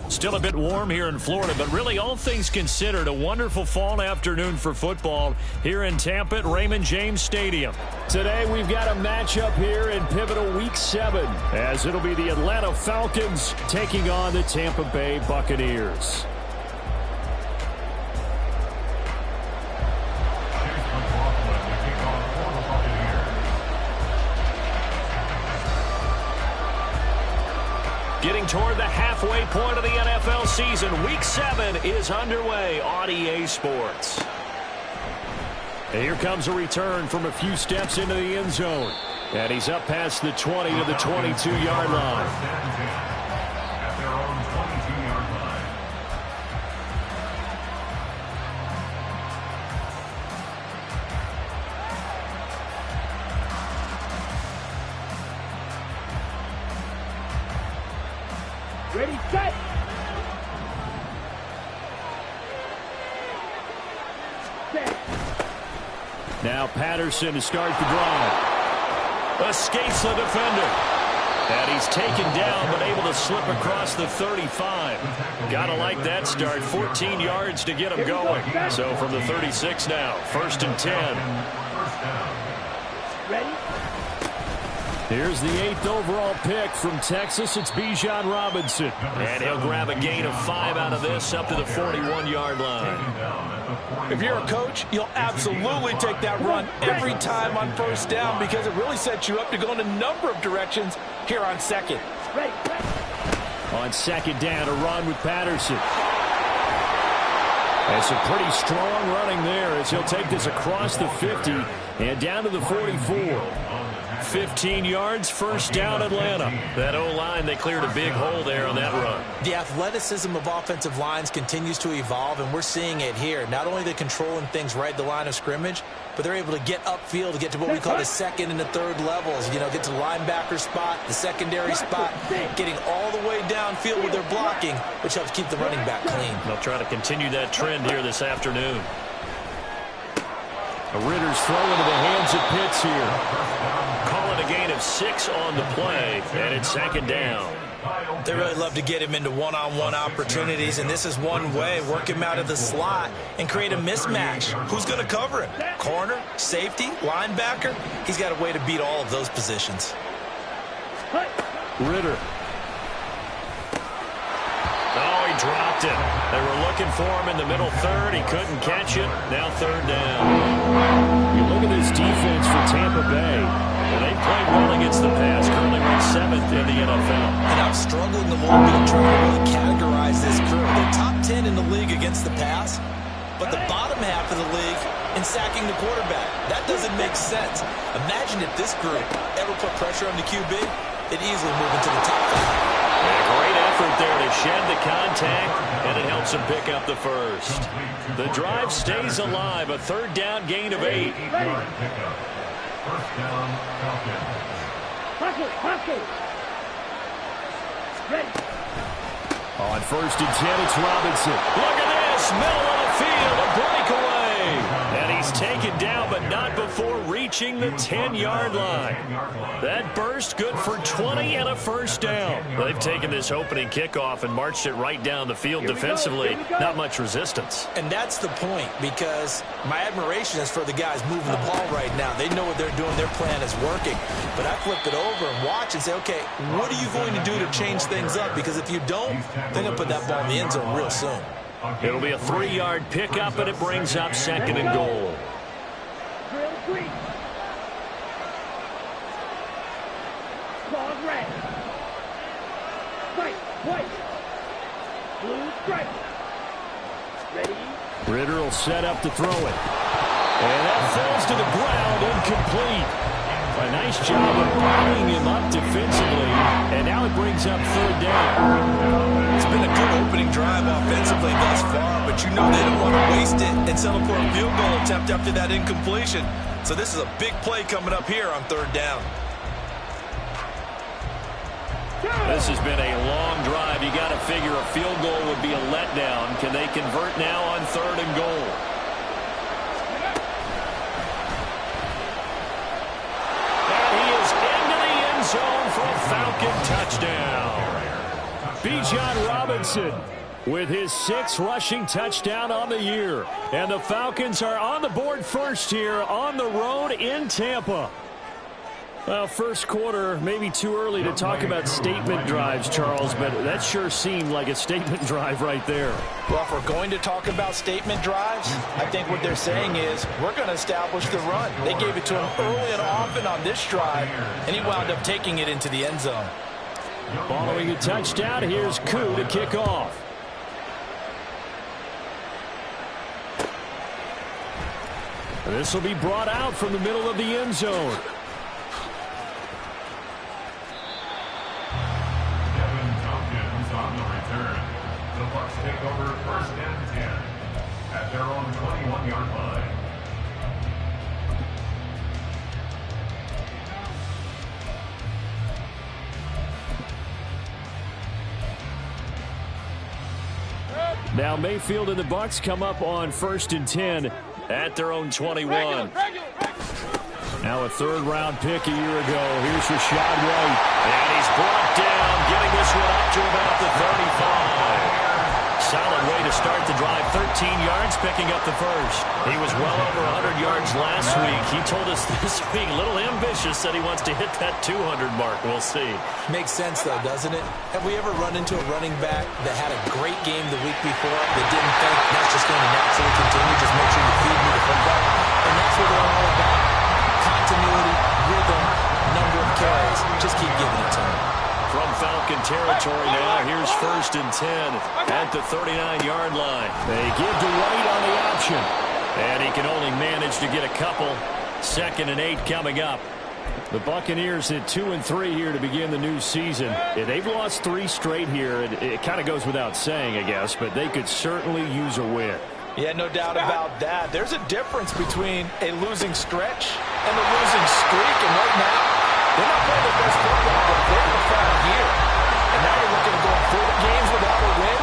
Still a bit warm here in Florida, but really all things considered, a wonderful fall afternoon for football here in Tampa at Raymond James Stadium. Today we've got a matchup here in pivotal Week 7, as it'll be the Atlanta Falcons taking on the Tampa Bay Buccaneers. Getting toward the halfway point of the NFL season, Week 7 is underway on EA Sports. And here comes a return from a few steps into the end zone. And he's up past the 20 to the 22-yard line. Ready, set. Now Patterson to start the drive. Escapes the defender. And he's taken down but able to slip across the 35. Gotta like that start. 14 yards to get him going. So from the 36 now, 1st and 10. Ready? Here's the 8th overall pick from Texas. It's Bijan Robinson. And he'll grab a gain of 5 out of this up to the 41-yard line. If you're a coach, you'll absolutely take that run every time on 1st down because it really sets you up to go in a number of directions here on 2nd. On 2nd down, a run with Patterson. That's a pretty strong running there as he'll take this across the 50 and down to the 44. 15 yards, 1st down Atlanta. That O-line, they cleared a big hole there on that run. The athleticism of offensive lines continues to evolve, and we're seeing it here. Not only the controlling things right at the line of scrimmage, but they're able to get upfield to get to what we call the 2nd and the 3rd levels. You know, get to the linebacker spot, the secondary spot, getting all the way downfield with their blocking, which helps keep the running back clean. They'll try to continue that trend here this afternoon. A Ritter's throw into the hands of Pitts here. Calling a gain of 6 on the play, and it's 2nd down. They really love to get him into one-on-one opportunities, and this is one way. Work him out of the slot and create a mismatch. Who's going to cover him? Corner, safety, linebacker? He's got a way to beat all of those positions. Ritter. Oh, he dropped it. They were looking for him in the middle 3rd. He couldn't catch it. Now 3rd down. You look at this defense for Tampa Bay. Well, they played well against the pass. Currently ranked 7th in the NFL. And I'm struggling a little bit trying to really categorize this crew. They're top 10 in the league against the pass, but the bottom half of the league in sacking the quarterback. That doesn't make sense. Imagine if this group ever put pressure on the QB, they'd easily move into the top 5. Great effort there to shed the contact, and it helps him pick up the 1st. The drive stays alive. A 3rd down gain of 8. On 1st and 10, it's Robinson. Look at this, middle of the field, a breakaway. And he's taken down, but not before reaching the 10-yard line. That burst good for 20 and a 1st down. They've taken this opening kickoff and marched it right down the field defensively. Not much resistance. And that's the point, because my admiration is for the guys moving the ball right now. They know what they're doing. Their plan is working. But I flip it over and watch and say, okay, what are you going to do to change things up? Because if you don't, they're going to put that ball in the end zone real soon. It'll be a 3-yard pickup, and it brings up 2nd and goal. Drill green. Claws red. Strike, white. Blue strike. Ready? Ritter will set up to throw it. And that falls to the ground, incomplete. A nice job of backing him up defensively, and now it brings up 3rd down. It's been a good opening drive offensively thus far, but you know they don't want to waste it and settle for a field goal attempt after that incompletion. So this is a big play coming up here on 3rd down. This has been a long drive. You got to figure a field goal would be a letdown. Can they convert now on 3rd and goal? And he is into the end zone for a Falcon touchdown. Bijan Robinson with his 6th rushing touchdown on the year. And the Falcons are on the board first here on the road in Tampa. Well, first quarter, maybe too early to talk about statement drives, Charles, but that sure seemed like a statement drive right there. Well, if we're going to talk about statement drives, I think what they're saying is we're going to establish the run. They gave it to him early and often on this drive, and he wound up taking it into the end zone. Following a touchdown, here's Koo to kick off. This will be brought out from the middle of the end zone. On the return, the Bucs take over 1st and 10 at their own 21-yard line. Now Mayfield and the Bucs come up on 1st and 10 at their own 21. Now a 3rd-round pick a year ago. Here's Rashad White. And he's brought down, getting this one up to about the 35. Solid way to start the drive. 13 yards, picking up the first. He was well over 100 yards last week. He told us this week, a little ambitious, said he wants to hit that 200 mark. We'll see. Makes sense, though, doesn't it? Have we ever run into a running back that had a great game the week before that didn't think that's just going to naturally continue? Just make sure you feed me the football. And that's what they're all about. Continuity, rhythm, number of carries. Just keep giving it to him. From Falcon territory now, here's 1st and 10 at the 39-yard line. They give to White on the option. And he can only manage to get a couple. 2nd and 8 coming up. The Buccaneers at 2-3 here to begin the new season. They've lost 3 straight here. It kind of goes without saying, I guess, but they could certainly use a win. Yeah, no doubt about that. There's a difference between a losing stretch and a losing streak. And right now, they're not playing their best football, but they're in the front here. And now you're looking at going 4 games without a win.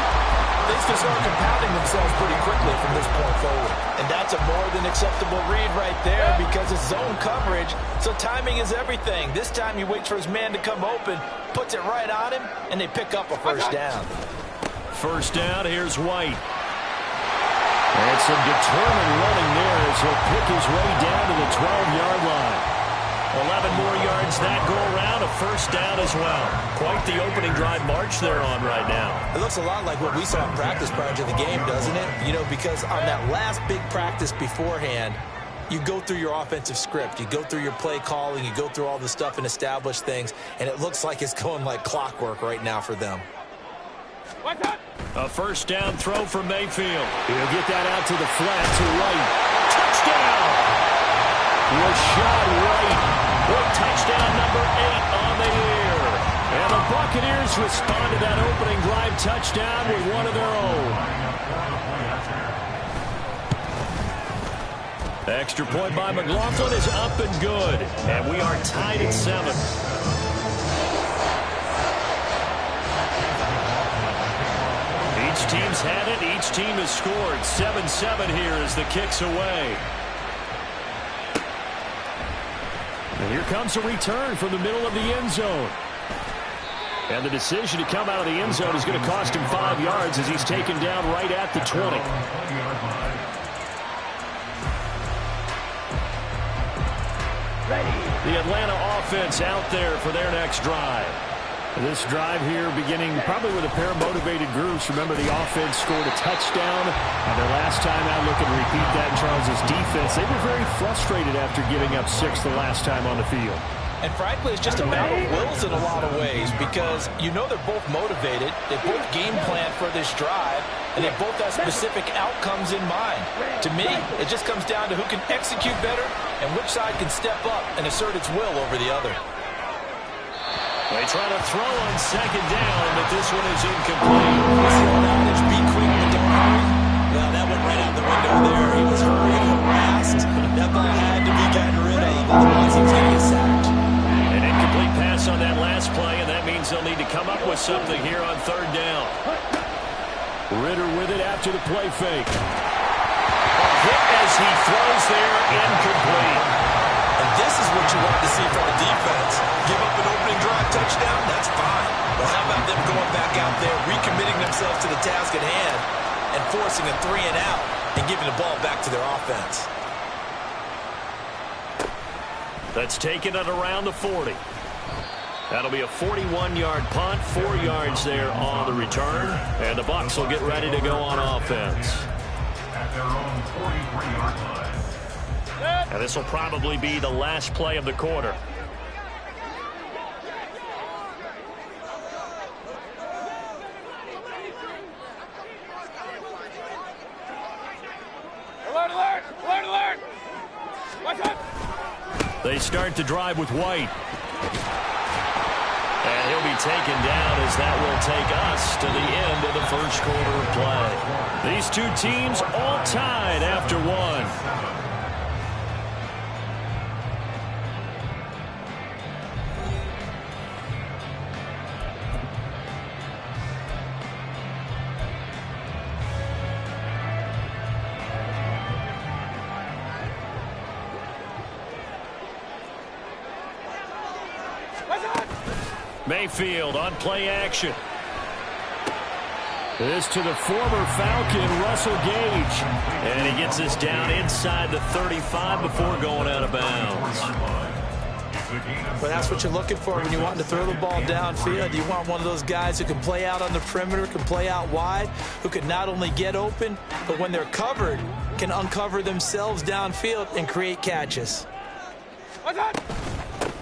Things can start compounding themselves pretty quickly from this point forward. And that's a more than acceptable read right there because it's zone coverage, so timing is everything. This time he waits for his man to come open, puts it right on him, and they pick up a first down. First down, here's White. And some determined running there as he'll pick his way down to the 12-yard line. 11 more yards that go around, a first down as well. Quite the opening drive march they're on right now. It looks a lot like what we saw in practice prior to the game, doesn't it? You know, because on that last big practice beforehand, you go through your offensive script, you go through your play calling, you go through all the stuff and establish things, and it looks like it's going like clockwork right now for them. A first down throw from Mayfield. He'll get that out to the flat to White. Touchdown! Rashad White with touchdown number 8 on the year. And the Buccaneers respond to that opening drive touchdown with one of their own. Extra point by McLaughlin is up and good. And we are tied at 7. Each team's had it. Each team has scored. 7-7 here as the kick's away. And here comes a return from the middle of the end zone. And the decision to come out of the end zone is going to cost him 5 yards as he's taken down right at the 20. The Atlanta offense out there for their next drive. This drive here beginning probably with a pair of motivated groups. Remember, the offense scored a touchdown. And their last time out, looking to repeat that in Charles's defense. They were very frustrated after giving up 6 the last time on the field. And frankly, it's just a battle of wills in a lot of ways because you know they're both motivated. They both game plan for this drive, and they both have specific outcomes in mind. To me, it just comes down to who can execute better and which side can step up and assert its will over the other. They try to throw on second down, but this one is incomplete. Be quick, but don't hurry. Well, that went right out the window there. He was hurrying, harassed. That ball had to be gotten rid of, otherwise he was going to get sacked. An incomplete pass on that last play, and that means they'll need to come up with something here on third down. Ritter with it after the play fake. A hit as he throws there, incomplete. And this is what you want to see from a defense. Give up an opening drive touchdown, that's fine. Well, how about them going back out there, recommitting themselves to the task at hand, and forcing a 3 and out, and giving the ball back to their offense. That's taken at around the 40. That'll be a 41-yard punt, 4 yards there on the return, and the Bucs will get ready to go on offense. At their own 43-yard line. And this will probably be the last play of the quarter. Alert, alert! Alert, alert! Watch out! They start to drive with White. And he'll be taken down as that will take us to the end of the first quarter of play. These two teams all tied after one. Mayfield on play action. This to the former Falcon, Russell Gage. And he gets this down inside the 35 before going out of bounds. But that's what you're looking for when you want to throw the ball downfield. You want one of those guys who can play out on the perimeter, can play out wide, who can not only get open, but when they're covered, can uncover themselves downfield and create catches.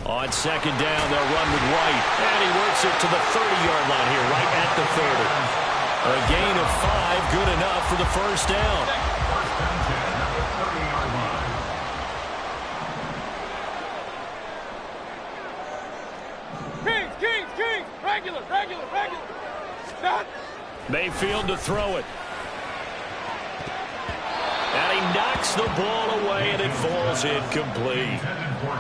On second down, they'll run with White. And he works it to the 30-yard line here, right at the 30. A gain of 5, good enough for the first down. Kings! Regular! Stop! Mayfield to throw it. And he knocks the ball away, and it falls incomplete.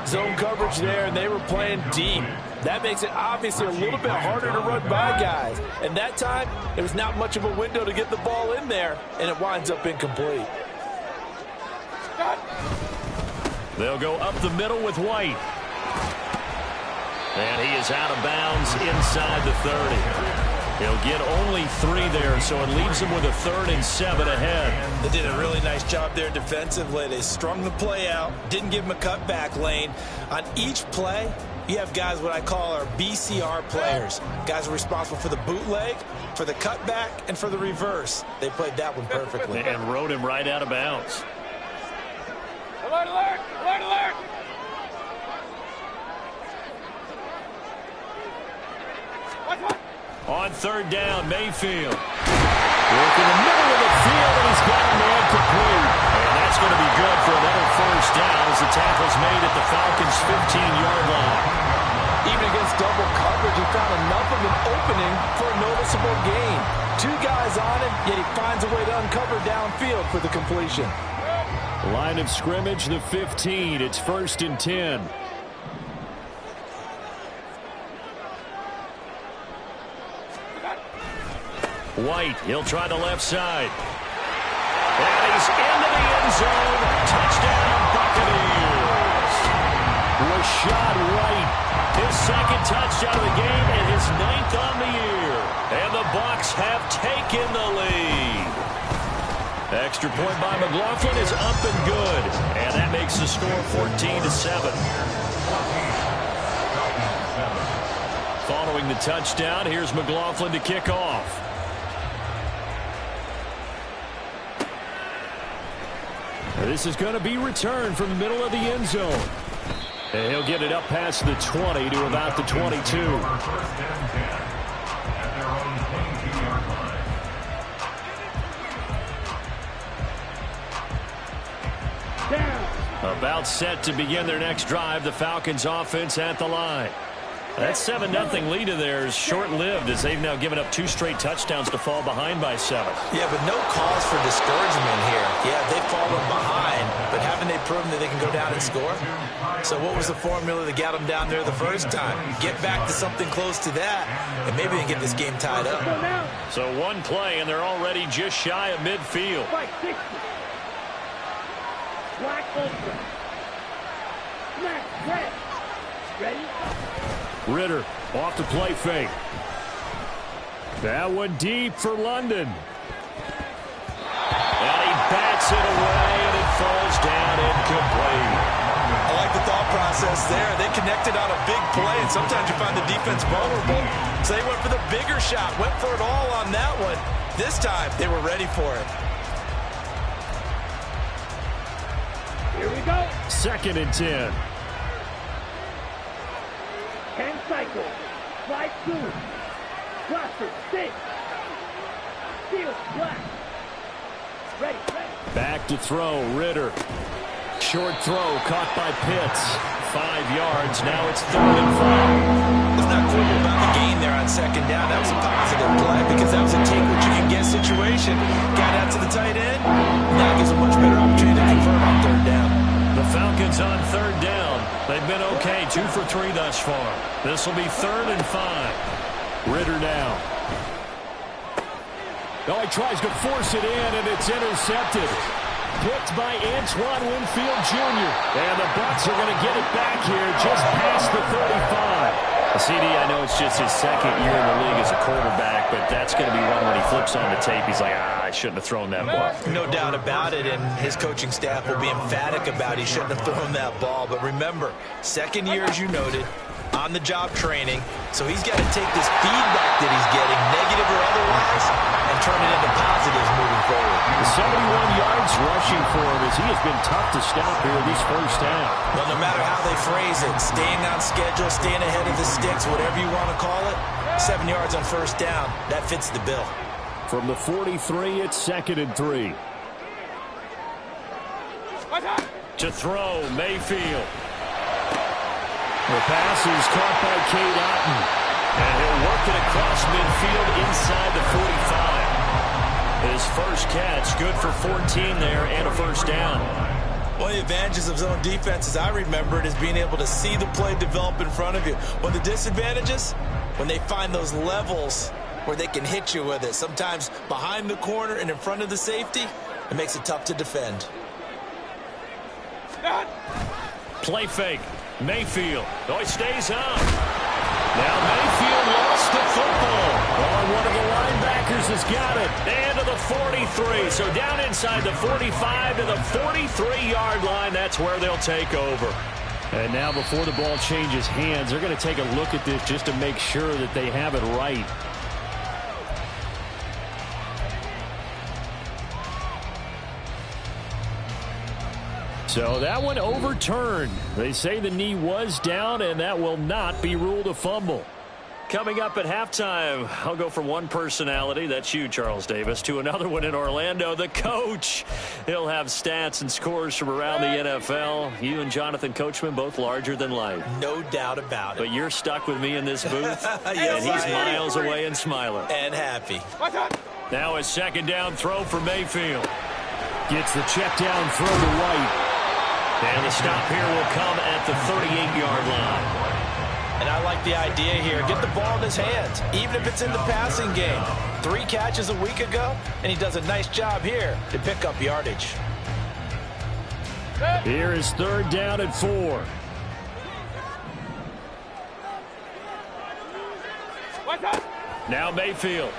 Zone coverage there, and they were playing deep. That makes it obviously a little bit harder to run by guys. And that time, there was not much of a window to get the ball in there, and it winds up incomplete. They'll go up the middle with White. And he is out of bounds inside the 30. He'll get only 3 there, so it leaves him with a 3rd and 7 ahead. They did a really nice job there defensively. They strung the play out, didn't give him a cutback lane. On each play, you have guys what I call our BCR players. Guys are responsible for the bootleg, for the cutback, and for the reverse. They played that one perfectly. And rode him right out of bounds. Alert, alert! Alert, alert! On third down, Mayfield. Work in the middle of the field, and he's got a man complete. And that's going to be good for another first down as the tackle's made at the Falcons' 15-yard line. Even against double coverage, he found enough of an opening for a noticeable gain. 2 guys on him, yet he finds a way to uncover downfield for the completion. Line of scrimmage, the 15. It's 1st and 10. White, he'll try the left side. And he's into the end zone. Touchdown, Buccaneers. Rashad White, his 2nd touchdown of the game and his 9th on the year. And the Bucs have taken the lead. Extra point by McLaughlin is up and good. And that makes the score 14-7. Following the touchdown, here's McLaughlin to kick off. This is going to be returned from the middle of the end zone. And he'll get it up past the 20 to about the 22. About set to begin their next drive, the Falcons offense at the line. That 7-0 lead of theirs short-lived as they've now given up 2 straight touchdowns to fall behind by 7. Yeah, but no cause for discouragement here. Yeah, they've fallen behind, but haven't they proven that they can go down and score? So what was the formula that got them down there the first time? Get back to something close to that, and maybe they can get this game tied up. So 1 play, and they're already just shy of midfield. Black ultra. Black red. Ready? Ritter off the play fake. That one deep for London. And he bats it away, and it falls down incomplete. I like the thought process there. They connected on a big play, and sometimes you find the defense vulnerable. So they went for the bigger shot, went for it all on that one. This time, they were ready for it. Here we go. 2nd and 10. 10 cycle. Slide 2. Cluster 6. Steal flat. Ready. Back to throw, Ritter. Short throw caught by Pitts. 5 yards. Now it's 3rd and 5. Let's not quibble about the gain there on 2nd down. That was a positive play because that was a take-what-you-can-get situation. Got out to the tight end. Now gives a much better opportunity to convert on 3rd down. The Falcons on 3rd down. They've been okay, 2 for 3 thus far. This will be 3rd and 5. Ritter now. Oh, he tries to force it in, and it's intercepted. Picked by Antoine Winfield Jr. And the Bucs are going to get it back here just past the 35. CD, I know it's just his 2nd year in the league as a quarterback, but that's going to be one when he flips on the tape. He's like, I shouldn't have thrown that ball. No doubt about it, and his coaching staff will be emphatic about he shouldn't have thrown that ball. But remember, 2nd year, as you noted, on-the-job training, so he's got to take this feedback that he's getting, negative or otherwise, and turn it into positives moving forward. 71 yards rushing for him as he has been tough to stop here this 1st half. Well, no matter how they phrase it, staying on schedule, staying ahead of the sticks, whatever you want to call it, 7 yards on 1st down, that fits the bill. From the 43, it's 2nd and 3. To throw, Mayfield. The pass is caught by Cade Otton. And he'll work it across midfield inside the 45. His first catch, good for 14 there and a 1st down. One of the advantages of zone defense, as I remember it, is being able to see the play develop in front of you. One of the disadvantages, when they find those levels where they can hit you with it, sometimes behind the corner and in front of the safety, it makes it tough to defend. Play fake. Mayfield. Oh, he stays on. Now Mayfield lost the football. Oh, one of the linebackers has got it. And to the 43. So down inside the 45 to the 43-yard line. That's where they'll take over. And now before the ball changes hands, they're going to take a look at this just to make sure that they have it right. So that one overturned. They say the knee was down, and that will not be ruled a fumble. Coming up at halftime, I'll go from one personality, that's you, Charles Davis, to another one in Orlando, the coach. He'll have stats and scores from around the NFL. You and Jonathan Coachman, both larger than life. No doubt about it. But you're stuck with me in this booth, Yes, and he's miles away and smiling. And happy. Now a 2nd down throw for Mayfield. Gets the check down throw to White. And the stop here will come at the 38-yard line. And I like the idea here. Get the ball in his hands, even if it's in the passing game. 3 catches a week ago, and he does a nice job here to pick up yardage. Here is 3rd down and 4. Now Mayfield.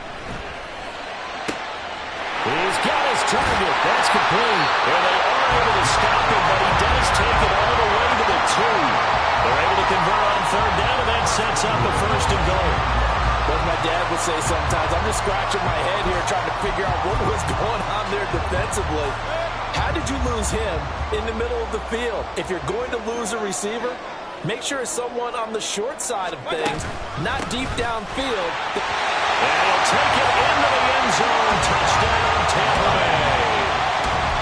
He's got his target. That's complete. And they are able to stop him, but he does take it all the way to the 2. They're able to convert on 3rd down, and that sets up a 1st and goal. What my dad would say sometimes, I'm just scratching my head here trying to figure out what was going on there defensively. How did you lose him in the middle of the field? If you're going to lose a receiver, make sure it's someone on the short side of things, not deep downfield. And he'll take it into the end zone. Touchdown, Tampa Bay.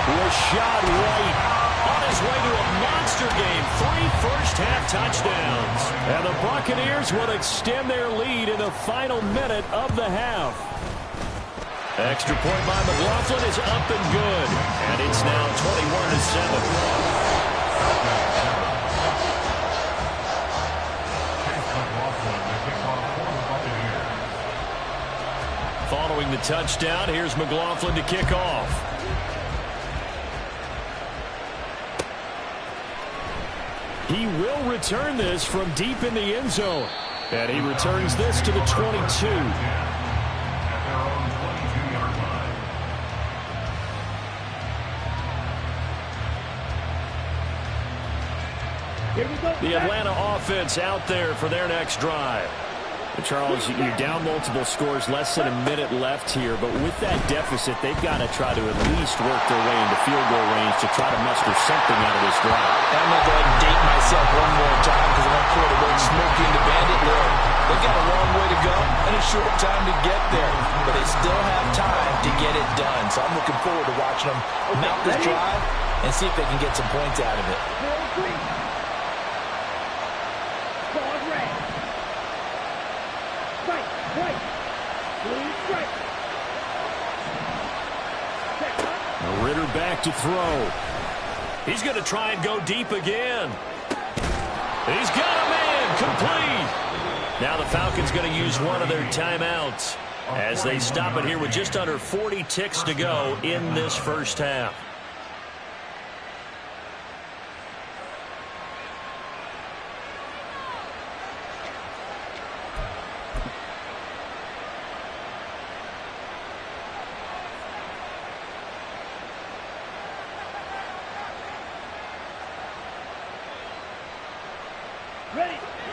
Rashad White on his way to a monster game. 3 first-half touchdowns. And the Buccaneers will extend their lead in the final minute of the half. Extra point by McLaughlin is up and good. And it's now 21-7. Following the touchdown, here's McLaughlin to kick off. He will return this from deep in the end zone. And he returns this to the 22. The Atlanta offense out there for their next drive. Charles, you're down multiple scores, less than a minute left here, but with that deficit, they've got to try to at least work their way into field goal range to try to muster something out of this drive. I'm going to go ahead and date myself one more time because I'm going to pour the word smoking to Bandit Lil. They've got a long way to go and a short time to get there, but they still have time to get it done. So I'm looking forward to watching them mount this drive and see if they can get some points out of it. Ritter back to throw. He's going to try and go deep again. He's got him in, complete. Now the Falcons going to use one of their timeouts as they stop it here with just under 40 ticks to go in this first half.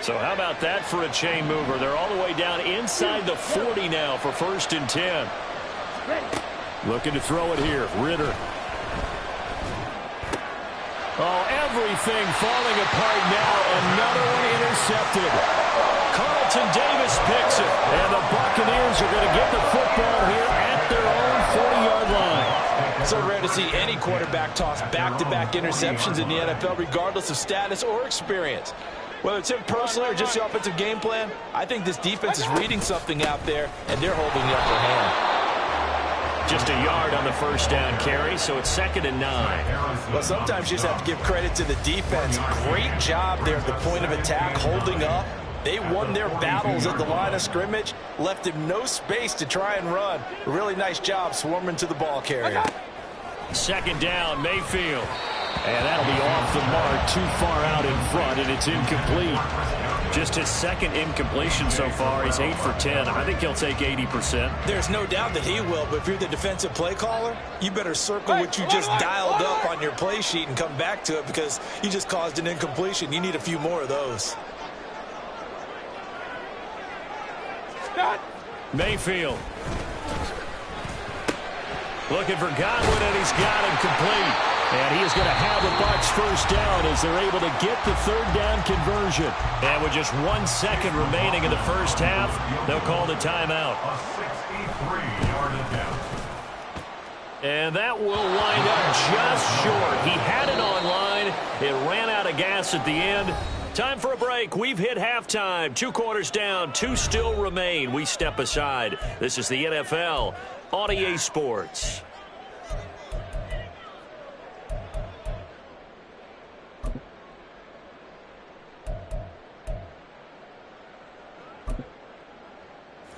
So how about that for a chain mover? They're all the way down inside the 40 now for 1st and 10. Looking to throw it here. Ritter. Oh, everything falling apart now. Another one intercepted. Carlton Davis picks it. And the Buccaneers are going to get the football here at their own 40-yard line. So rare to see any quarterback toss back-to-back interceptions in the NFL, regardless of status or experience. Whether it's him personally or just the offensive game plan, I think this defense is reading something out there, and they're holding the upper hand. Just a yard on the first down carry, so it's 2nd and 9. Well, sometimes you just have to give credit to the defense. Great job there at the point of attack, holding up. They won their battles at the line of scrimmage, left him no space to try and run. A really nice job swarming to the ball carrier. 2nd down, Mayfield. And that'll be off the mark, too far out in front, and it's incomplete. Just his 2nd incompletion so far. He's 8 for 10. I think he'll take 80%. There's no doubt that he will, but if you're the defensive play caller, you better circle what you just dialed up on your play sheet and come back to it because you just caused an incompletion. You need a few more of those. Mayfield. Looking for Godwin, and he's got him complete. And he is going to have the Bucs first down as they're able to get the 3rd down conversion. And with just 1 second remaining in the first half, they'll call the timeout. A 63-yard attempt. And that will wind up just short. He had it on line. It ran out of gas at the end. Time for a break. We've hit halftime. 2 quarters down. 2 still remain. We step aside. This is the NFL on EA Sports.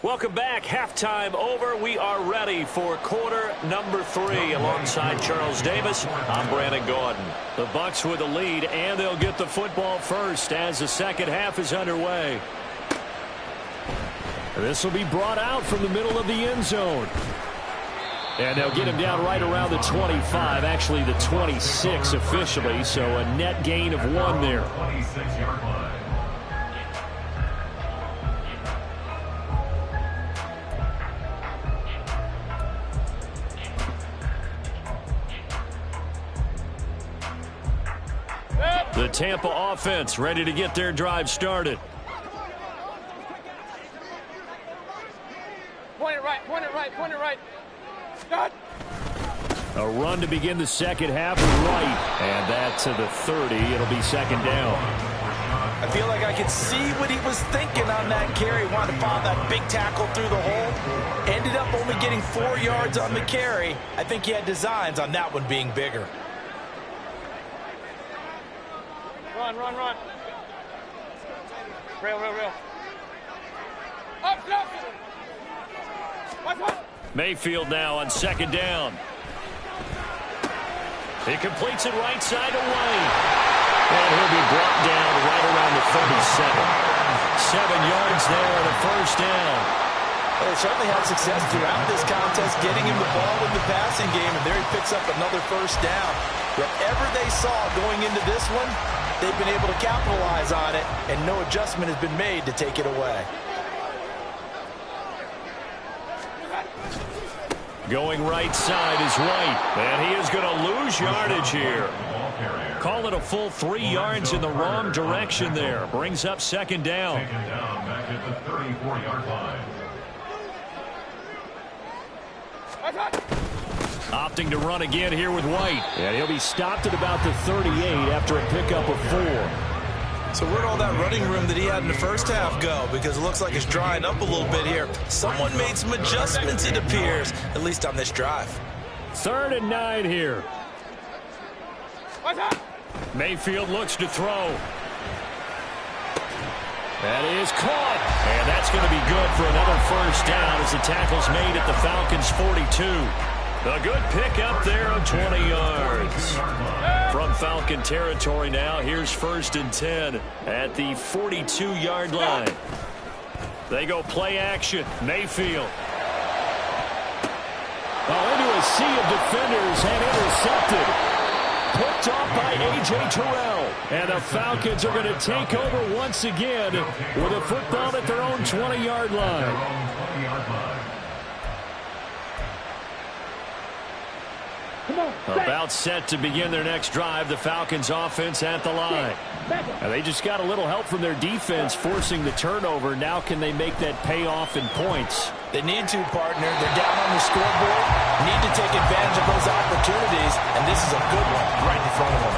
Welcome back. Halftime over. We are ready for quarter number 3. Alongside Charles Davis, I'm Brandon Gordon. The Bucs with the lead, and they'll get the football first as the second half is underway. This will be brought out from the middle of the end zone. And they'll get him down right around the 25, actually the 26 officially, so a net gain of 1 there. 26-yard line. The Tampa offense ready to get their drive started. Point it right, point it right, point it right. Start. A run to begin the second half right. And that to the 30. It'll be 2nd down. I feel like I could see what he was thinking on that carry. Wanted to follow that big tackle through the hole. Ended up only getting 4 yards on the carry. I think he had designs on that one being bigger. Run, run, run. Real, real, real. Up, up. Watch. Mayfield now on 2nd down. He completes it right side away. And he'll be brought down right around the 37. 7 yards there and a first down. Well, they certainly had success throughout this contest, getting him the ball in the passing game, and there he picks up another first down. Whatever they saw going into this one, they've been able to capitalize on it, and no adjustment has been made to take it away. Going right side is White, and he is going to lose yardage here. Call it a full 3 yards in the wrong direction there. Brings up second down. Taken down back at the 34-yard line. Opting to run again here with White. And he'll be stopped at about the 38 after a pickup of 4. So where'd all that running room that he had in the first half go? Because it looks like it's drying up a little bit here. Someone made some adjustments, it appears, at least on this drive. 3rd and 9 here. Mayfield looks to throw. That is caught. And that's going to be good for another first down as the tackle's made at the Falcons' 42. A good pickup there of 20 yards. From Falcon territory now, here's 1st and 10 at the 42-yard line. They go play action. Mayfield. Into a sea of defenders and intercepted. Picked off by A.J. Terrell. And the Falcons are going to take over once again with a football at their own 20-yard line. About set to begin their next drive. The Falcons offense at the line. And they just got a little help from their defense forcing the turnover. Now can they make that pay off in points? They need to, partner. They're down on the scoreboard. Need to take advantage of those opportunities, and this is a good one right in front of them.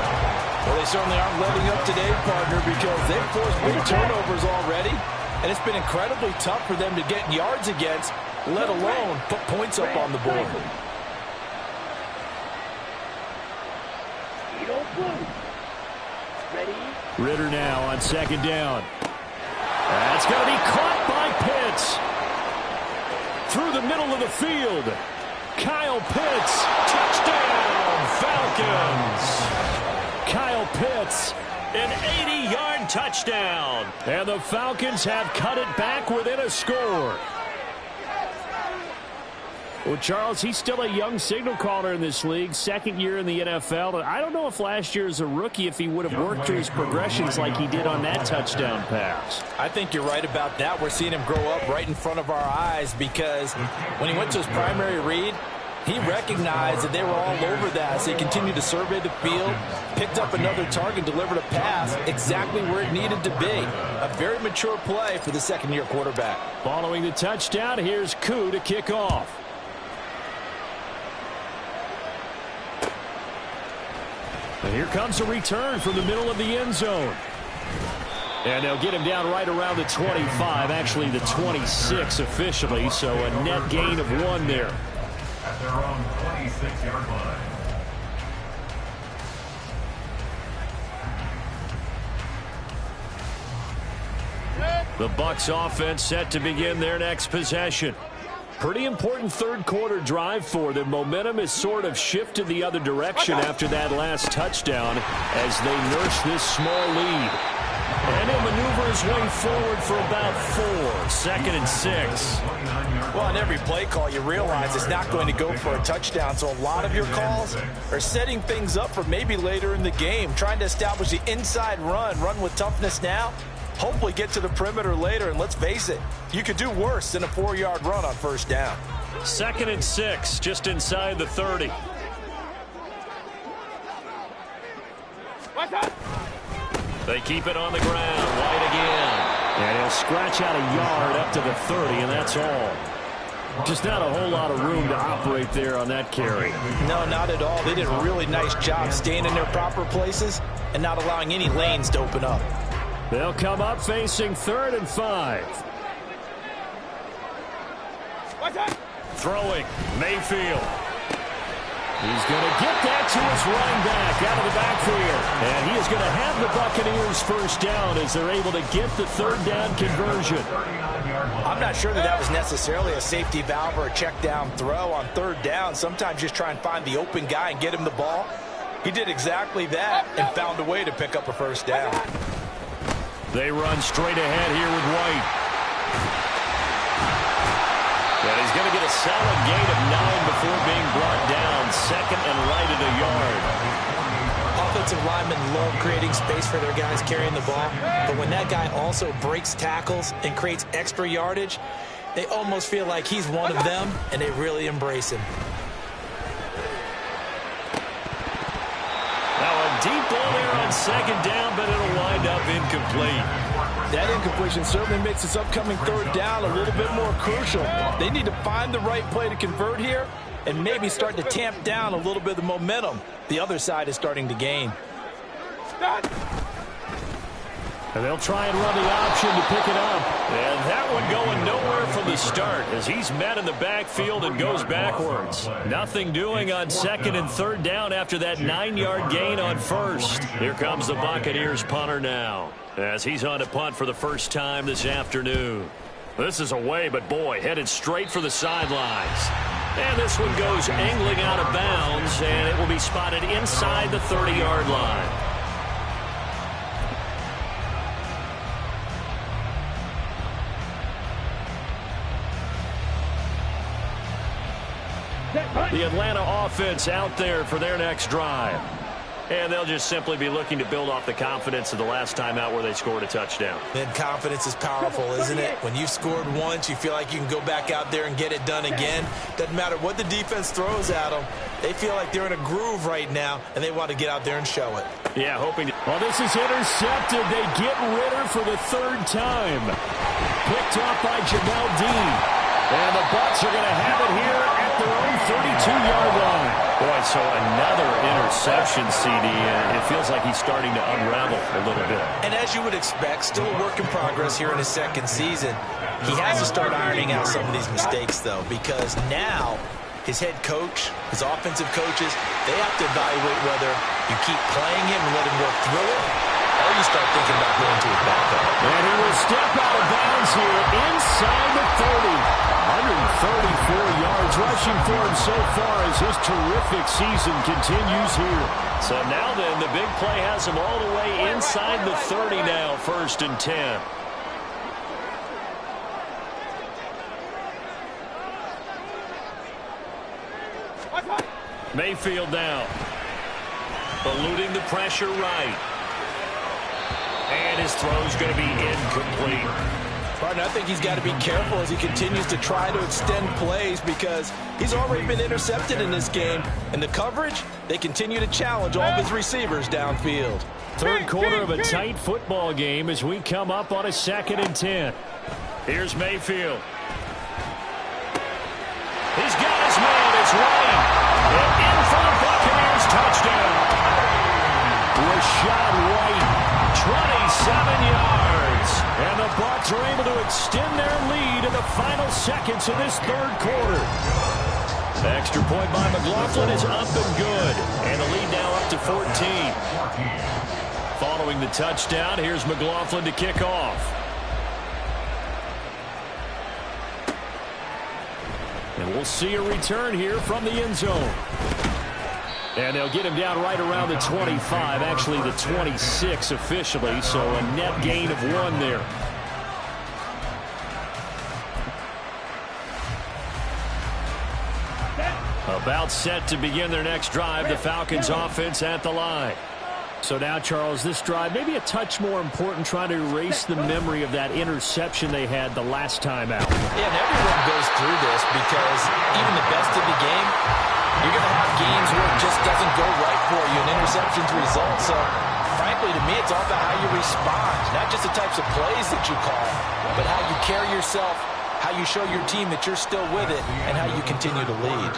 Well, they certainly aren't letting up today, partner, because they've forced big turnovers already, and it's been incredibly tough for them to get yards against, let alone put points up on the board. Ritter now on 2nd down. That's going to be caught by Pitts. Through the middle of the field. Kyle Pitts. Touchdown, Falcons. Kyle Pitts, an 80-yard touchdown. And the Falcons have cut it back within a score. Well, Charles, he's still a young signal caller in this league, 2nd year in the NFL. I don't know if last year as a rookie if he would have worked through his progressions like he did on that touchdown pass. I think you're right about that. We're seeing him grow up right in front of our eyes because when he went to his primary read, he recognized that they were all over that. So he continued to survey the field, picked up another target, delivered a pass exactly where it needed to be. A very mature play for the 2nd-year quarterback. Following the touchdown, here's Koo to kick off. And here comes a return from the middle of the end zone. And they'll get him down right around the 25, actually the 26 officially, so a net gain of 1 there. At their own 26-yard line. The Bucs offense set to begin their next possession. Pretty important 3rd quarter drive for them. Momentum has sort of shifted the other direction after that last touchdown as they nurse this small lead. And he'll maneuver his way forward for about 4. 2nd and 6. Well, on every play call, you realize it's not going to go for a touchdown. So a lot of your calls are setting things up for maybe later in the game, trying to establish the inside run with toughness now. Hopefully get to the perimeter later, and let's face it, you could do worse than a 4-yard run on 1st down. 2nd and 6, just inside the 30. They keep it on the ground. White again. And he'll scratch out a yard up to the 30, and that's all. Just not a whole lot of room to operate there on that carry. No, not at all. They did a really nice job staying in their proper places and not allowing any lanes to open up. They'll come up facing 3rd and 5. Throwing, Mayfield. He's going to get that to his running back out of the backfield. And he is going to have the Buccaneers 1st down as they're able to get the 3rd down conversion. I'm not sure that was necessarily a safety valve or a check down throw on 3rd down. Sometimes just try and find the open guy and get him the ball. He did exactly that and found a way to pick up a 1st down. They run straight ahead here with White. And he's going to get a solid gain of 9 before being brought down. 2nd and right at a yard. Offensive linemen love creating space for their guys carrying the ball, but when that guy also breaks tackles and creates extra yardage, they almost feel like he's one of them, and they really embrace him. Now a deep ball there on second down, but it'll wind up incomplete. That incompletion certainly makes this upcoming third down a little bit more crucial. They need to find the right play to convert here and maybe start to tamp down a little bit of the momentum the other side is starting to gain. And they'll try and run the option to pick it up. And that one going nowhere from the start as he's met in the backfield and goes backwards. Nothing doing on second and third down after that 9-yard gain on first. Here comes the Buccaneers punter now as he's on to punt for the first time this afternoon. This is away, but boy, headed straight for the sidelines. And this one goes angling out of bounds, and it will be spotted inside the 30-yard line. The Atlanta offense out there for their next drive. And they'll just simply be looking to build off the confidence of the last time out where they scored a touchdown. And confidence is powerful, isn't it? When you've scored once, you feel like you can go back out there and get it done again. Doesn't matter what the defense throws at them. They feel like they're in a groove right now, and they want to get out there and show it. Yeah, hoping to... Well, this is intercepted. They get Ritter for the third time. Picked off by Jamel Dean. And the Bucs are going to have it here at their own 32-yard line. Boy, so another interception, CD, and it feels like he's starting to unravel a little bit. And as you would expect, still a work in progress here in his second season. He has to start ironing out some of these mistakes, though, because now his head coach, his offensive coaches, they have to evaluate whether you keep playing him and let him work through it, or you start thinking about going to his backup. And he will step out of bounds here inside the 30. 134 yards rushing for him so far as his terrific season continues here. So now then, the big play has him all the way inside the 30 now, 1st and 10. Mayfield now. Eluding the pressure right. And his throw's going to be incomplete. Partner, I think he's got to be careful as he continues to try to extend plays because he's already been intercepted in this game. And the coverage, they continue to challenge all of his receivers downfield. Third quarter of a tight football game as we come up on a 2nd and 10. Here's Mayfield. He's got his man. It's White. And in for the Buccaneers touchdown. Rashad White, 27 yards. And the Bucs are able to extend their lead in the final seconds of this third quarter. The extra point by McLaughlin is up and good. And the lead now up to 14. Following the touchdown, here's McLaughlin to kick off. And we'll see a return here from the end zone. And they'll get him down right around the 25, actually the 26 officially, so a net gain of 1 there. About set to begin their next drive, the Falcons offense at the line. So now, Charles, this drive maybe a touch more important, trying to erase the memory of that interception they had the last time out. Yeah, and everyone goes through this because even the best of the game, you're going to have games where it just doesn't go right for you, and interceptions result. So, frankly, to me, it's all about how you respond, not just the types of plays that you call, but how you carry yourself, how you show your team that you're still with it, and how you continue to lead.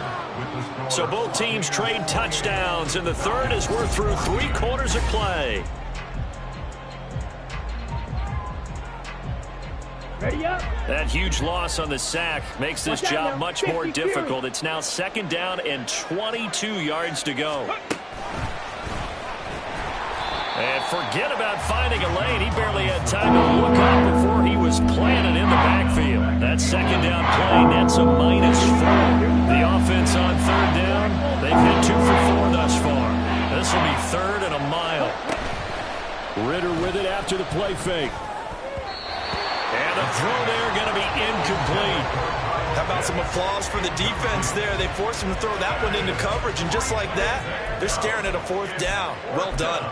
So both teams trade touchdowns, and the third as we're through 3 quarters of play. That huge loss on the sack makes this job much more difficult. It's now 2nd down and 22 yards to go. And forget about finding a lane. He barely had time to look up before he was planted in the backfield. That 2nd down play nets a -4. The offense on 3rd down, they've hit 2 for 4 thus far. This will be 3rd and a mile. Ritter with it after the play fake. And the throw there going to be incomplete. How about some applause for the defense there? They forced him to throw that one into coverage, and just like that, they're staring at a 4th down. Well done.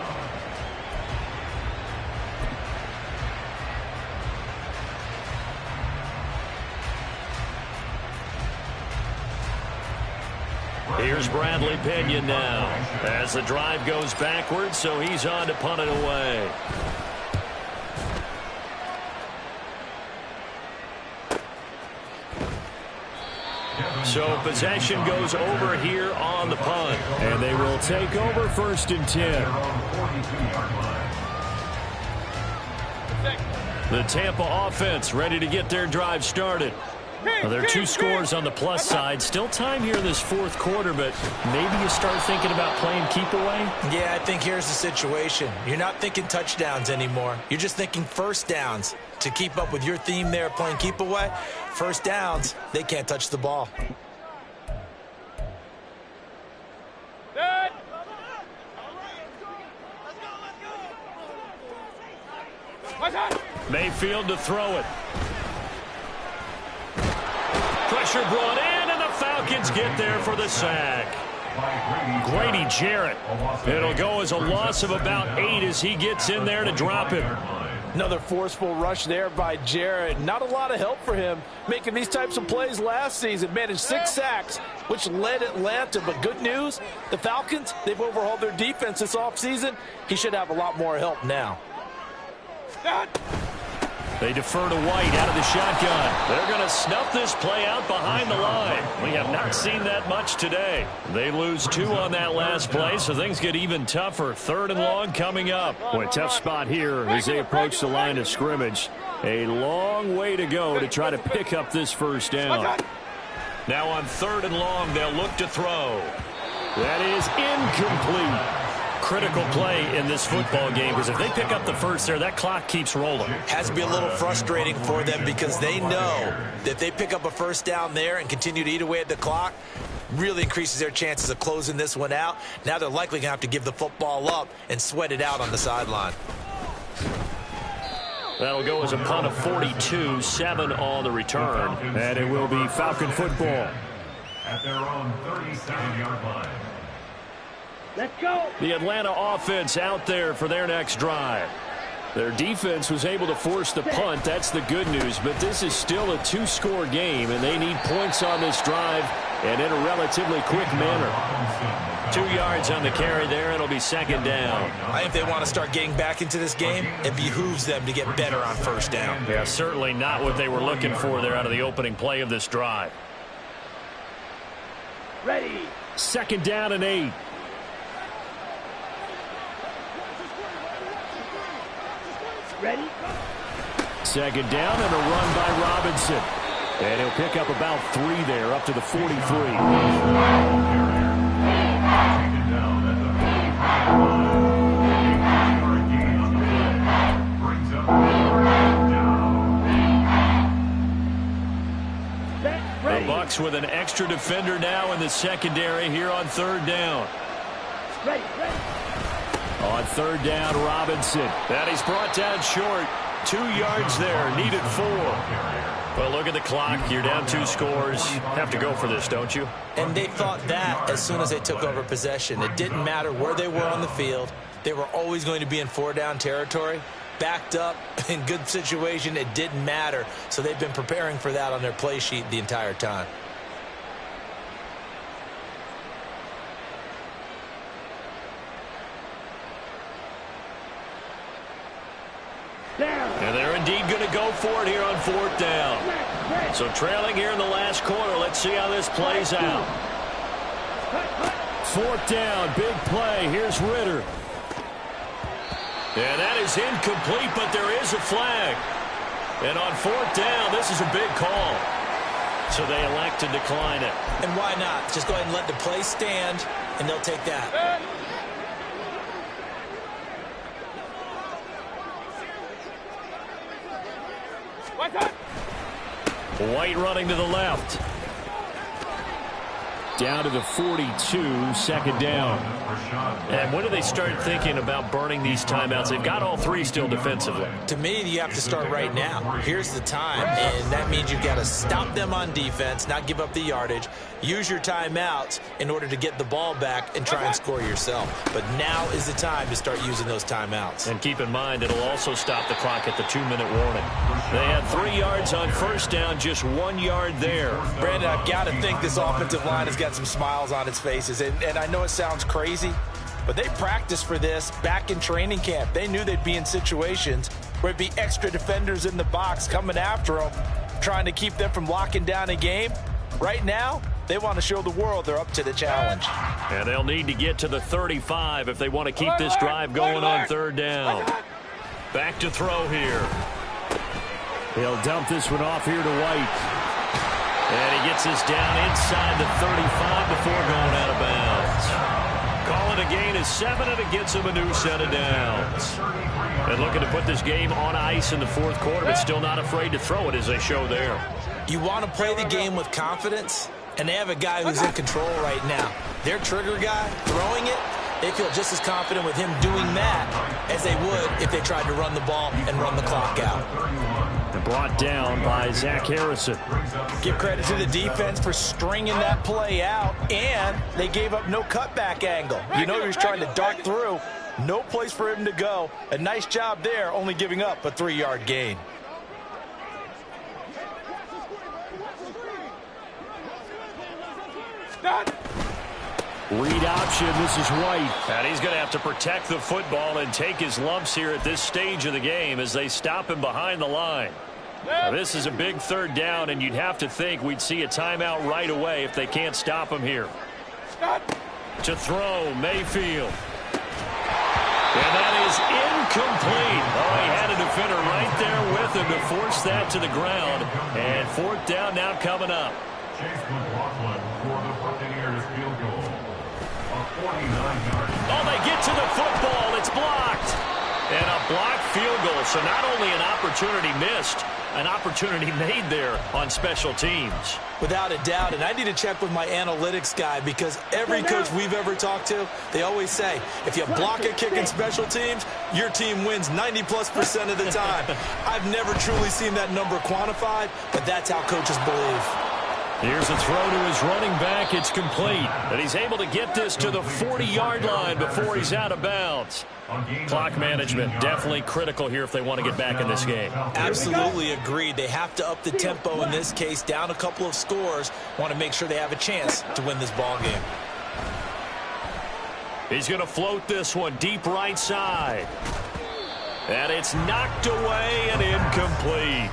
Here's Bradley Pinion now as the drive goes backwards, so he's on to punt it away. So possession goes over here on the punt. And they will take over 1st and 10. The Tampa offense ready to get their drive started. Well, there are 2 scores on the plus side. Still time here in this 4th quarter, but maybe you start thinking about playing keep away? Yeah, I think here's the situation. You're not thinking touchdowns anymore. You're just thinking first downs. To keep up with your theme there, playing keep away, first downs, they can't touch the ball. Mayfield to throw it. Pressure brought in, and the Falcons get there for the sack. Grady Jarrett. It'll go as a loss of about 8 as he gets in there to drop it. Another forceful rush there by Jarrett. Not a lot of help for him making these types of plays last season. Managed 6 sacks, which led Atlanta. But good news, the Falcons, they've overhauled their defense this offseason. He should have a lot more help now. They defer to White out of the shotgun. They're going to snuff this play out behind the line. We have not seen that much today. They lose 2 on that last play, so things get even tougher. 3rd and long coming up. Boy, tough spot here as they approach the line of scrimmage. A long way to go to try to pick up this first down. Now on 3rd and long, they'll look to throw. That is incomplete. Critical play in this football game, because if they pick up the first there, that clock keeps rolling. Has to be a little frustrating for them because they know that if they pick up a first down there and continue to eat away at the clock, really increases their chances of closing this one out. Now they're likely going to have to give the football up and sweat it out on the sideline. That'll go as a punt of 42, 7 on the return. And it will be Falcon football. At their own 37-yard line. Let's go. The Atlanta offense out there for their next drive. Their defense was able to force the punt. That's the good news. But this is still a 2-score game, and they need points on this drive and in a relatively quick manner. 2 yards on the carry there. It'll be 2nd down. I think if they want to start getting back into this game, it behooves them to get better on first down. Yeah, certainly not what they were looking for there out of the opening play of this drive. Ready. 2nd down and 8. Ready? 2nd down and a run by Robinson. And he'll pick up about 3 there, up to the 43. The Bucs with an extra defender now in the secondary here on 3rd down. Ready. On 3rd down, Robinson. And he's brought down short. 2 yards there, needed 4. Well, look at the clock. You're down 2 scores. Have to go for this, don't you? And they thought that as soon as they took over possession. It didn't matter where they were on the field. They were always going to be in 4-down territory. Backed up, in good situation, it didn't matter. So they've been preparing for that on their play sheet the entire time. And they're indeed going to go for it here on 4th down. So trailing here in the last quarter. Let's see how this plays out. 4th down, big play. Here's Ritter. And that is incomplete, but there is a flag. And on 4th down, this is a big call. So they elect to decline it. And why not? Just go ahead and let the play stand, and they'll take that. White running to the left. Down to the 42, 2nd down. And when do they start thinking about burning these timeouts? They've got all 3 still defensively. To me, you have to start right now. Here's the time, and that means you've got to stop them on defense, not give up the yardage, use your timeouts in order to get the ball back and try and score yourself. But now is the time to start using those timeouts. And keep in mind, it'll also stop the clock at the 2-minute warning. They had 3 yards on 1st down, just 1 yard there. Brandon, I've got to think this offensive line is going got some smiles on his faces. And I know it sounds crazy, but they practiced for this back in training camp. They knew they'd be in situations where it'd be extra defenders in the box coming after them, trying to keep them from locking down a game. Right now, they want to show the world they're up to the challenge. And they'll need to get to the 35 if they want to keep this drive going on third down. Back to throw here. He'll dump this one off here to White. And he gets this down inside the 35 before going out of bounds. Call it a gain of 7, and it gets him a new set of downs. And looking to put this game on ice in the fourth quarter, but still not afraid to throw it as they show there. You want to play the game with confidence, and they have a guy who's in control right now. Their trigger guy, throwing it, they feel just as confident with him doing that as they would if they tried to run the ball and run the clock out. And brought down by Zach Harrison. Give credit to the defense for stringing that play out, and they gave up no cutback angle. You know he was trying to dart through. No place for him to go. A nice job there, only giving up a 3-yard gain. Read option, this is White. And he's going to have to protect the football and take his lumps here at this stage of the game as they stop him behind the line. Now, this is a big third down, and you'd have to think we'd see a timeout right away if they can't stop him here. To throw, Mayfield. And that is incomplete. Oh, he had a defender right there with him to force that to the ground. And fourth down now coming up. Chase McLaughlin for the Buccaneers field goal. A 49-yard. Oh, they get to the football. It's blocked. And a blocked field goal. So not only an opportunity missed, an opportunity made there on special teams. Without a doubt, and I need to check with my analytics guy because every coach we've ever talked to, they always say, if you block a kick in special teams, your team wins 90+% of the time. I've never truly seen that number quantified, but that's how coaches believe. Here's a throw to his running back. It's complete. And he's able to get this to the 40-yard line before he's out of bounds. Clock management definitely critical here if they want to get back in this game. Absolutely agreed. They have to up the tempo in this case, down a couple of scores. Want to make sure they have a chance to win this ball game. He's going to float this one deep right side. And it's knocked away and incomplete.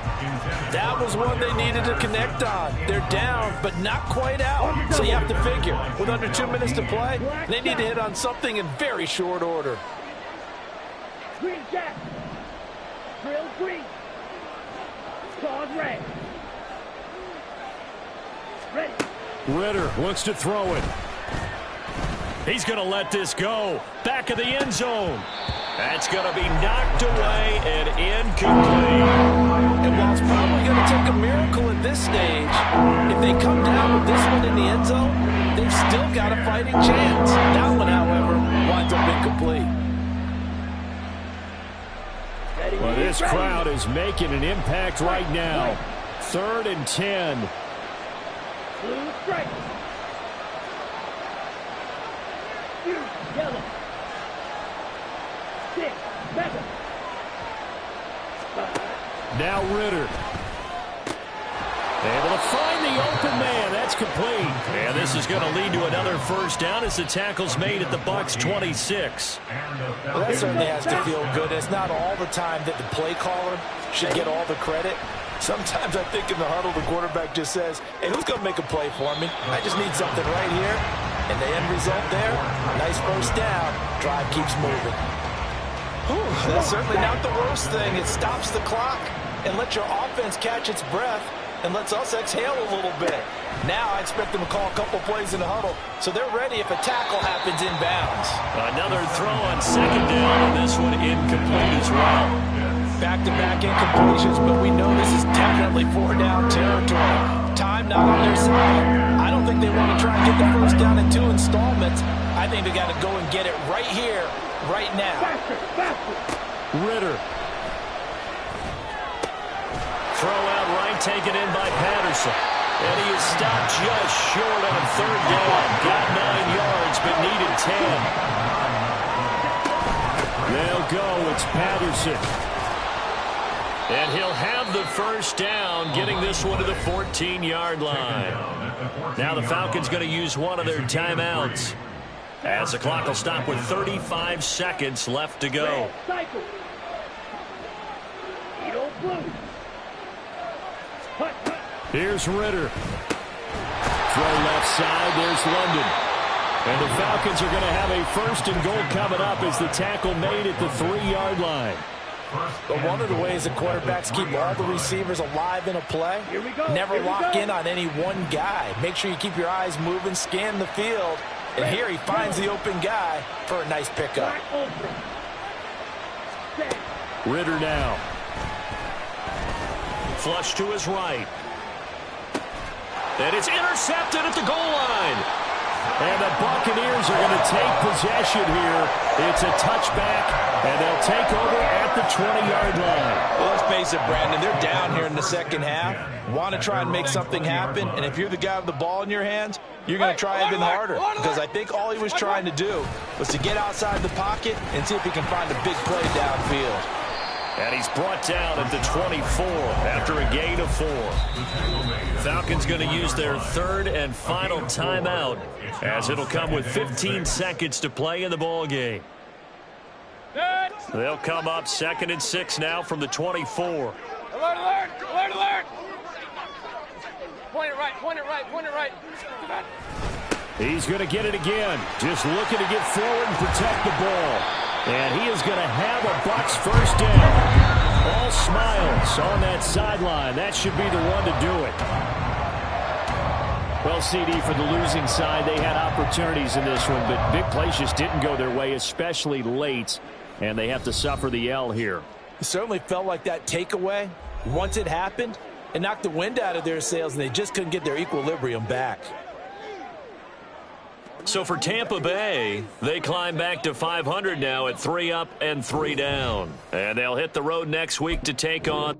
That was one they needed to connect on. They're down, but not quite out. So you have to figure, with under 2 minutes to play, they need to hit on something in very short order. Green jack. Drill green. Claws red. Ready. Ritter wants to throw it. He's going to let this go. Back of the end zone. That's going to be knocked away and incomplete. And while it's probably going to take a miracle at this stage, if they come down with this one in the end zone, they've still got a fighting chance. That one, however, winds up incomplete. Well, this crowd is making an impact right now. 3rd and 10. Blue strike. Yellow. 6, 7. Now Ritter. Able to find the open man. That's complete. And this is going to lead to another first down as the tackle's made at the Bucs 26. Well, that certainly has to feel good. It's not all the time that the play caller should get all the credit. Sometimes I think in the huddle, the quarterback just says, hey, who's going to make a play for me? I just need something right here. And the end result there, nice first down. Drive keeps moving. Whew, that's certainly not the worst thing. It stops the clock and lets your offense catch its breath and lets us exhale a little bit. Now I expect them to call a couple plays in the huddle so they're ready if a tackle happens inbounds. Another throw on second down, and this one incomplete as well. Back-to-back incompletions, but we know this is definitely 4-down territory. Time not on their side. I don't think they want to try and get the first down in 2 installments. I think they got to go and get it right here, right now. Ritter. Throw out right, taken in by Patterson. And he is stopped just short on 3rd down. Got 9 yards, but needed 10. They'll go. It's Patterson. And he'll have the first down, getting this one to the 14-yard line. Now the Falcons going to use one of their timeouts, as the clock will stop with 35 seconds left to go. Cycle. Edo blue. Hut, hut. Here's Ritter. Throw left side. There's London. And the Falcons are going to have a first and goal coming up as the tackle made at the 3-yard line. But one of the ways the quarterbacks keep all the receivers alive in a play, Here we go. never Here we lock go. in on any one guy. Make sure you keep your eyes moving, scan the field. And here he finds the open guy for a nice pickup. Black ultra. Set. Ritter now. Flush to his right. And it's intercepted at the goal line. And the Buccaneers are going to take possession here. It's a touchback, and they'll take over at the 20-yard line. Well, let's face it, Brandon, they're down here in the second half. Want to try and make something happen, and if you're the guy with the ball in your hands, you're going to try even harder, because I think all he was trying to do was to get outside the pocket and see if he can find a big play downfield. And he's brought down at the 24 after a gain of 4. Falcons going to use their third and final timeout, as it'll come with 15 seconds to play in the ball game. They'll come up 2nd and 6 now from the 24. Alert, alert! Alert, alert! Point it right, point it right, point it right. He's going to get it again. Just looking to get forward and protect the ball. And he is going to have a Bucs first down. All smiles on that sideline. That should be the one to do it. Well, CD, for the losing side, they had opportunities in this one, but big plays just didn't go their way, especially late, and they have to suffer the L here. It certainly felt like that takeaway, once it happened, it knocked the wind out of their sails, and they just couldn't get their equilibrium back. So for Tampa Bay, they climb back to 500 now at 3 up and 3 down. And they'll hit the road next week to take on